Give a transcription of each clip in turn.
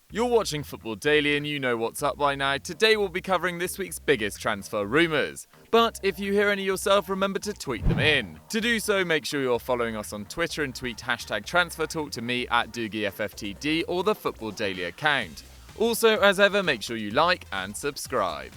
You're watching Football Daily and you know what's up by now. Today we'll be covering this week's biggest transfer rumours. But if you hear any yourself, remember to tweet them in. To do so, make sure you're following us on Twitter and tweet #TransferTalk to me at DoogieFFTD or the Football Daily account. Also, as ever, make sure you like and subscribe.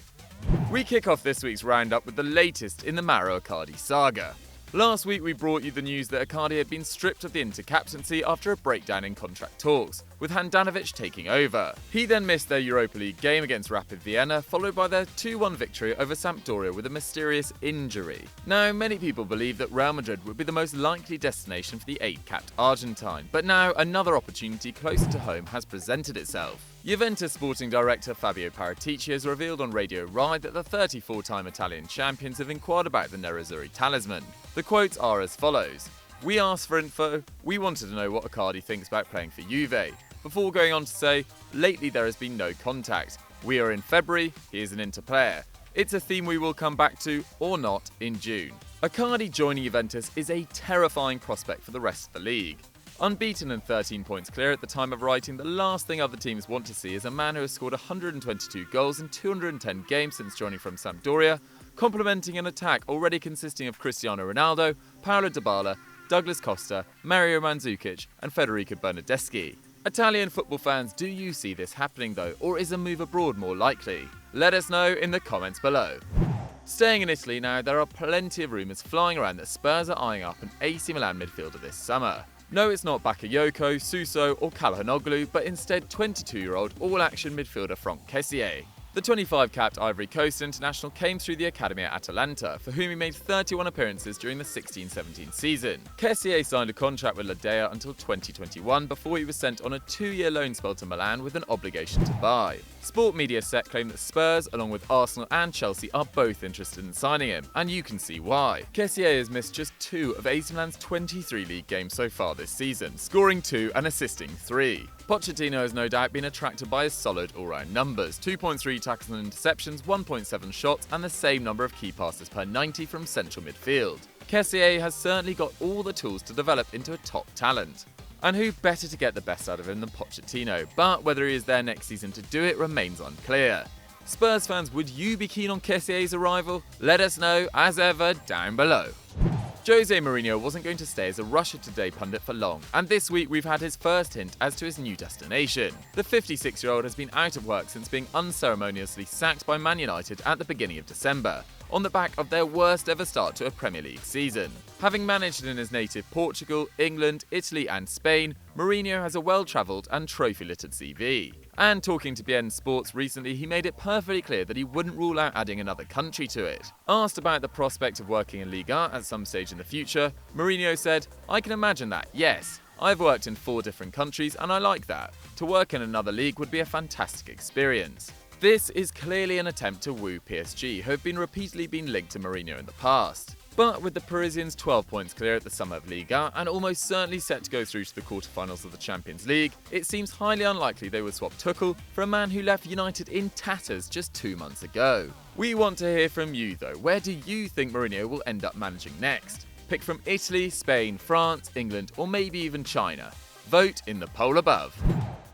We kick off this week's roundup with the latest in the Mauro Icardi saga. Last week we brought you the news that Icardi had been stripped of the Inter captaincy after a breakdown in contract talks, with Handanovic taking over. He then missed their Europa League game against Rapid Vienna, followed by their 2-1 victory over Sampdoria with a mysterious injury. Now, many people believe that Real Madrid would be the most likely destination for the 8-capped Argentine, but now another opportunity closer to home has presented itself. Juventus sporting director Fabio Paratici has revealed on Radio Rai that the 34-time Italian champions have inquired about the Nerazzurri talisman. The quotes are as follows: "We asked for info, we wanted to know what Icardi thinks about playing for Juve," before going on to say, "Lately there has been no contact. We are in February, he is an Inter player. It's a theme we will come back to, or not, in June." Icardi joining Juventus is a terrifying prospect for the rest of the league. Unbeaten and 13 points clear at the time of writing, the last thing other teams want to see is a man who has scored 122 goals in 210 games since joining from Sampdoria, complementing an attack already consisting of Cristiano Ronaldo, Paulo Dybala, Douglas Costa, Mario Mandzukic and Federico Bernardeschi. Italian football fans, do you see this happening though, or is a move abroad more likely? Let us know in the comments below. Staying in Italy now, there are plenty of rumours flying around that Spurs are eyeing up an AC Milan midfielder this summer. No, it's not Bakayoko, Suso or Calhanoglu, but instead 22-year-old all-action midfielder Franck Kessié. The 25-capped Ivory Coast international came through the academy at Atalanta, for whom he made 31 appearances during the 16-17 season. Kessié signed a contract with La Dea until 2021 before he was sent on a 2-year loan spell to Milan with an obligation to buy. Sport Media Set claim that Spurs, along with Arsenal and Chelsea, are both interested in signing him, and you can see why. Kessié has missed just 2 of AC Milan's 23 league games so far this season, scoring 2 and assisting 3. Pochettino has no doubt been attracted by his solid all-round numbers: 2.3 tackles and interceptions, 1.7 shots, and the same number of key passes per 90 from central midfield. Kessié has certainly got all the tools to develop into a top talent. And who better to get the best out of him than Pochettino, but whether he is there next season to do it remains unclear. Spurs fans, would you be keen on Kessié's arrival? Let us know, as ever, down below. Jose Mourinho wasn't going to stay as a Russia Today pundit for long, and this week we've had his first hint as to his new destination. The 56-year-old has been out of work since being unceremoniously sacked by Man United at the beginning of December, on the back of their worst ever start to a Premier League season. Having managed in his native Portugal, England, Italy and Spain, Mourinho has a well-travelled and trophy-littered CV. And talking to BN Sports recently, he made it perfectly clear that he wouldn't rule out adding another country to it. Asked about the prospect of working in Liga at some stage in the future, Mourinho said, "I can imagine that, yes. I've worked in 4 different countries and I like that. To work in another league would be a fantastic experience." This is clearly an attempt to woo PSG, who have repeatedly been linked to Mourinho in the past. But with the Parisians 12 points clear at the summer of Liga and almost certainly set to go through to the quarterfinals of the Champions League, it seems highly unlikely they would swap Tuchel for a man who left United in tatters just 2 months ago. We want to hear from you though. Where do you think Mourinho will end up managing next? Pick from Italy, Spain, France, England or maybe even China. Vote in the poll above.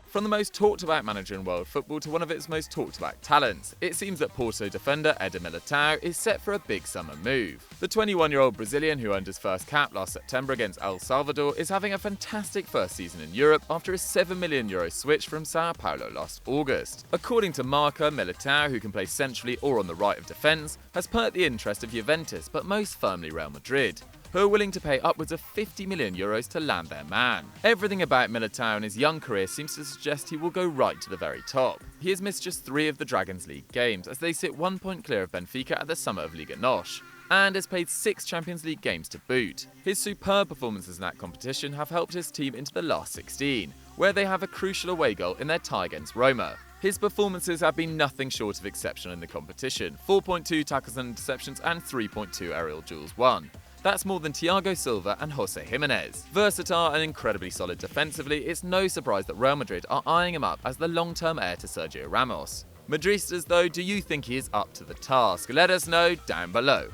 From the most talked about manager in world football to one of its most talked about talents, it seems that Porto defender Eder Militao is set for a big summer move. The 21-year-old Brazilian who earned his first cap last September against El Salvador is having a fantastic first season in Europe after a €7 million switch from Sao Paulo last August. According to Marca, Militao, who can play centrally or on the right of defence, has perked the interest of Juventus but most firmly Real Madrid, who are willing to pay upwards of €50 million to land their man. Everything about Militao in his young career seems to suggest he will go right to the very top. He has missed just 3 of the Dragons League games, as they sit 1 point clear of Benfica at the summer of Liga NOS, and has played 6 Champions League games to boot. His superb performances in that competition have helped his team into the last 16, where they have a crucial away goal in their tie against Roma. His performances have been nothing short of exceptional in the competition: 4.2 tackles and interceptions and 3.2 aerial duels won. That's more than Thiago Silva and Jose Jimenez. Versatile and incredibly solid defensively, it's no surprise that Real Madrid are eyeing him up as the long-term heir to Sergio Ramos. Madristas though, do you think he is up to the task? Let us know down below.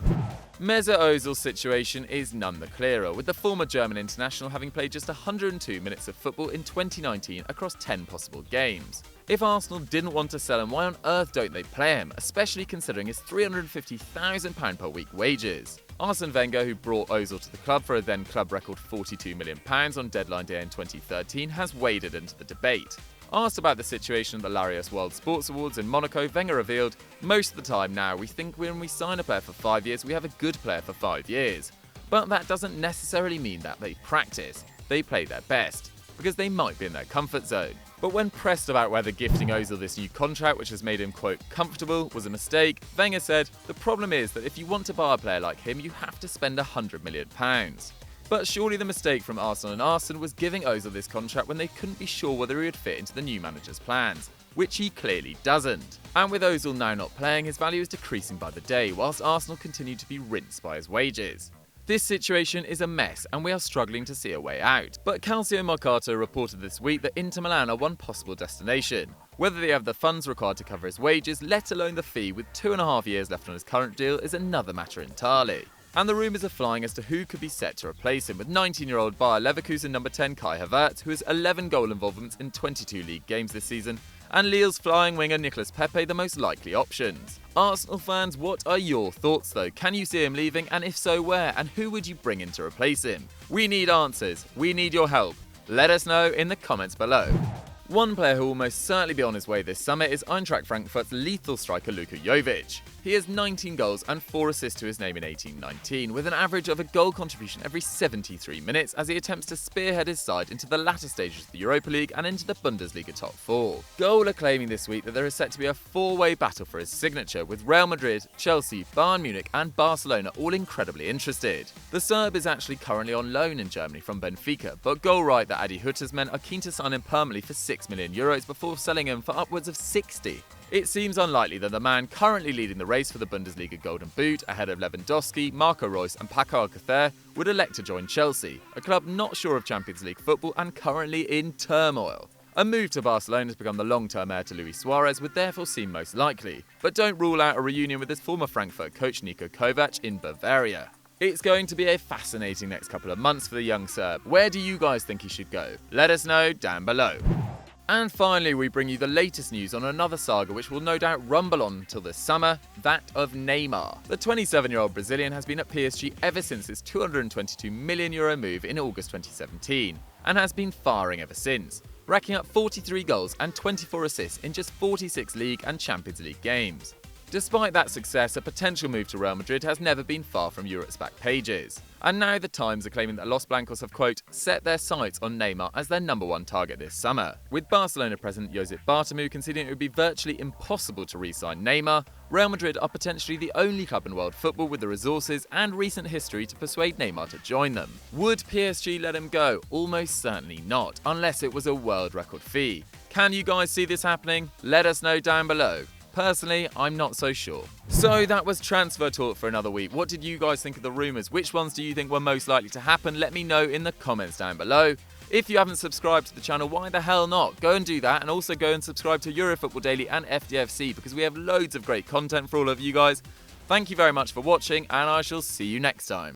Mesut Ozil's situation is none the clearer, with the former German international having played just 102 minutes of football in 2019 across 10 possible games. If Arsenal didn't want to sell him, why on earth don't they play him, especially considering his £350,000 per week wages? Arsene Wenger, who brought Ozil to the club for a then club record £42 million on deadline day in 2013, has waded into the debate. Asked about the situation at the Larios World Sports Awards in Monaco, Wenger revealed, "Most of the time now we think when we sign a player for 5 years, we have a good player for 5 years. But that doesn't necessarily mean that they practice. They play their best, because they might be in their comfort zone." But when pressed about whether gifting Ozil this new contract, which has made him, quote, comfortable, was a mistake, Wenger said, "The problem is that if you want to buy a player like him, you have to spend £100 million. But surely the mistake from Arsenal and Arsene was giving Ozil this contract when they couldn't be sure whether he would fit into the new manager's plans, which he clearly doesn't. And with Ozil now not playing, his value is decreasing by the day, whilst Arsenal continue to be rinsed by his wages. This situation is a mess and we are struggling to see a way out. But Calcio Mercato reported this week that Inter Milan are one possible destination. Whether they have the funds required to cover his wages, let alone the fee with 2.5 years left on his current deal, is another matter entirely. And the rumours are flying as to who could be set to replace him, with 19-year-old Bayer Leverkusen number 10 Kai Havertz, who has 11 goal involvements in 22 league games this season, and Lille's flying winger Nicolas Pepe the most likely options. Arsenal fans, what are your thoughts though? Can you see him leaving, and if so, where? And who would you bring in to replace him? We need answers. We need your help. Let us know in the comments below. One player who will most certainly be on his way this summer is Eintracht Frankfurt's lethal striker Luka Jovic. He has 19 goals and 4 assists to his name in 18-19, with an average of a goal contribution every 73 minutes as he attempts to spearhead his side into the latter stages of the Europa League and into the Bundesliga top 4. Goal are claiming this week that there is set to be a 4-way battle for his signature, with Real Madrid, Chelsea, Bayern Munich and Barcelona all incredibly interested. The Serb is actually currently on loan in Germany from Benfica, but goal right that Adi Hutter's men are keen to sign him permanently for €6 million before selling him for upwards of 60. It seems unlikely that the man currently leading the race for the Bundesliga Golden Boot, ahead of Lewandowski, Marco Reus and Paco Alcacer, would elect to join Chelsea, a club not sure of Champions League football and currently in turmoil. A move to Barcelona has become the long-term heir to Luis Suarez would therefore seem most likely, but don't rule out a reunion with his former Frankfurt coach Niko Kovac in Bavaria. It's going to be a fascinating next couple of months for the young Serb. Where do you guys think he should go? Let us know down below. And finally, we bring you the latest news on another saga which will no doubt rumble on until this summer, that of Neymar. The 27-year-old Brazilian has been at PSG ever since his €222 million move in August 2017, and has been firing ever since, racking up 43 goals and 24 assists in just 46 League and Champions League games. Despite that success, a potential move to Real Madrid has never been far from Europe's back pages. And now the Times are claiming that Los Blancos have, quote, set their sights on Neymar as their #1 target this summer. With Barcelona president Josep Bartomeu conceding it would be virtually impossible to re-sign Neymar, Real Madrid are potentially the only club in world football with the resources and recent history to persuade Neymar to join them. Would PSG let him go? Almost certainly not, unless it was a world record fee. Can you guys see this happening? Let us know down below. Personally, I'm not so sure. So that was Transfer Talk for another week. What did you guys think of the rumours? Which ones do you think were most likely to happen? Let me know in the comments down below. If you haven't subscribed to the channel, why the hell not? Go and do that, and also go and subscribe to EuroFootball Daily and FDFC because we have loads of great content for all of you guys. Thank you very much for watching, and I shall see you next time.